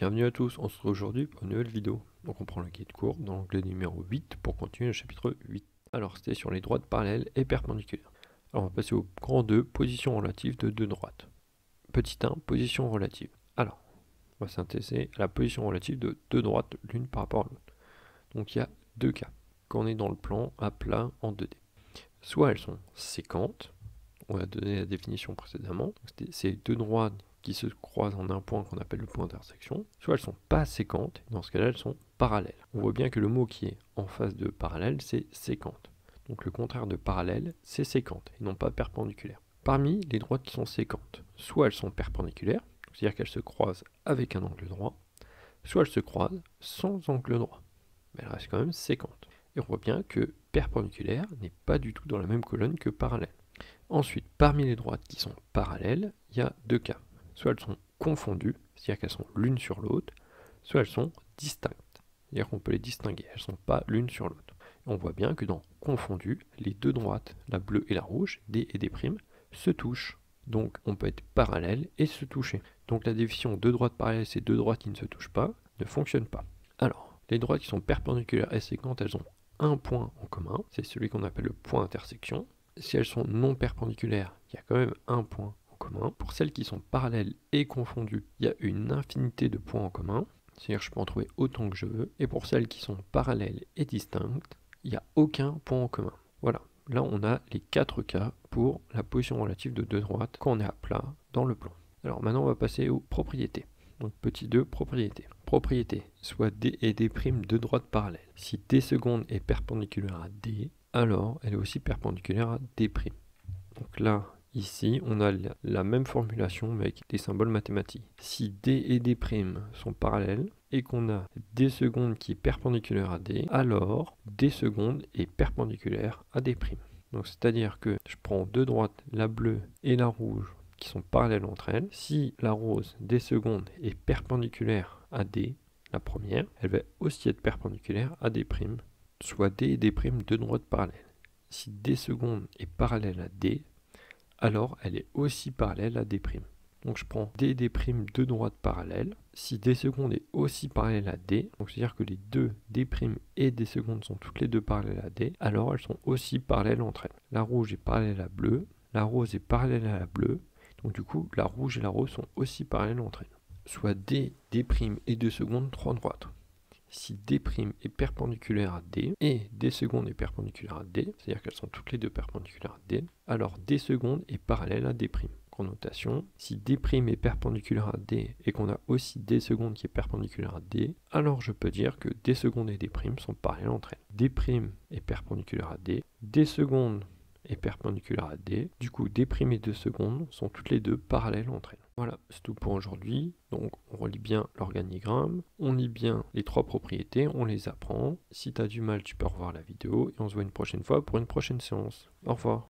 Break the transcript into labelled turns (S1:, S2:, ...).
S1: Bienvenue à tous, on se retrouve aujourd'hui pour une nouvelle vidéo. Donc on prend le guide court dans l'onglet numéro 8 pour continuer le chapitre 8. Alors c'était sur les droites parallèles et perpendiculaires. Alors on va passer au grand 2, position relative de deux droites. Petit 1, position relative. Alors, on va s'intéresser à la position relative de deux droites l'une par rapport à l'autre. Donc il y a deux cas, quand on est dans le plan à plat en 2D. Soit elles sont séquentes, on a donné la définition précédemment, c'est deux droites qui se croisent en un point qu'on appelle le point d'intersection, soit elles sont pas séquentes, dans ce cas-là elles sont parallèles. On voit bien que le mot qui est en face de parallèle c'est séquente. Donc le contraire de parallèle c'est séquente et non pas perpendiculaire. Parmi les droites qui sont séquentes, soit elles sont perpendiculaires, c'est-à-dire qu'elles se croisent avec un angle droit, soit elles se croisent sans angle droit, mais elles restent quand même séquentes. Et on voit bien que perpendiculaire n'est pas du tout dans la même colonne que parallèle. Ensuite, parmi les droites qui sont parallèles, il y a deux cas. Soit elles sont confondues, c'est-à-dire qu'elles sont l'une sur l'autre, soit elles sont distinctes, c'est-à-dire qu'on peut les distinguer, elles ne sont pas l'une sur l'autre. On voit bien que dans confondues, les deux droites, la bleue et la rouge, D et D', se touchent. Donc on peut être parallèle et se toucher. Donc la définition deux droites parallèles, c'est deux droites qui ne se touchent pas, ne fonctionne pas. Alors, les droites qui sont perpendiculaires et séquentes, elles ont un point en commun, c'est celui qu'on appelle le point d'intersection. Si elles sont non perpendiculaires, il y a quand même un point en commun. Pour celles qui sont parallèles et confondues, il y a une infinité de points en commun. C'est-à-dire que je peux en trouver autant que je veux. Et pour celles qui sont parallèles et distinctes, il n'y a aucun point en commun. Voilà, là on a les quatre cas pour la position relative de deux droites quand on est à plat dans le plan. Alors maintenant on va passer aux propriétés. Donc petit 2, propriété. Propriété, soit D et D', deux droites parallèles. Si D seconde est perpendiculaire à D, alors elle est aussi perpendiculaire à D'. Donc là, ici, on a la même formulation mais avec des symboles mathématiques. Si D et D' sont parallèles et qu'on a D seconde qui est perpendiculaire à D, alors D seconde est perpendiculaire à D'. Donc c'est-à-dire que je prends deux droites, la bleue et la rouge, qui sont parallèles entre elles. Si la rose, D seconde, est perpendiculaire à D, la première, elle va aussi être perpendiculaire à D', soit D et D', deux droites parallèles. Si D seconde est parallèle à D, alors elle est aussi parallèle à D'. Donc je prends D et D', deux droites parallèles. Si D seconde est aussi parallèle à D, donc c'est-à-dire que les deux D' et D seconde sont toutes les deux parallèles à D, alors elles sont aussi parallèles entre elles. La rouge est parallèle à la bleue, la rose est parallèle à la bleue, donc du coup la rouge et la rose sont aussi parallèles entre elles. Soit D, D' et D seconde, trois droites. Si D' est perpendiculaire à D et D seconde est perpendiculaire à D, c'est-à-dire qu'elles sont toutes les deux perpendiculaires à D, alors D seconde est parallèle à D'. En notation, si D' est perpendiculaire à D et qu'on a aussi D seconde qui est perpendiculaire à D, alors je peux dire que D seconde et D' sont parallèles entre elles. D' est perpendiculaire à D, D seconde est perpendiculaire à D, du coup D' et D seconde sont toutes les deux parallèles entre elles. Voilà, c'est tout pour aujourd'hui. Donc on relit bien l'organigramme, on lit bien les trois propriétés, on les apprend. Si tu as du mal, tu peux revoir la vidéo et on se voit une prochaine fois pour une prochaine séance. Au revoir.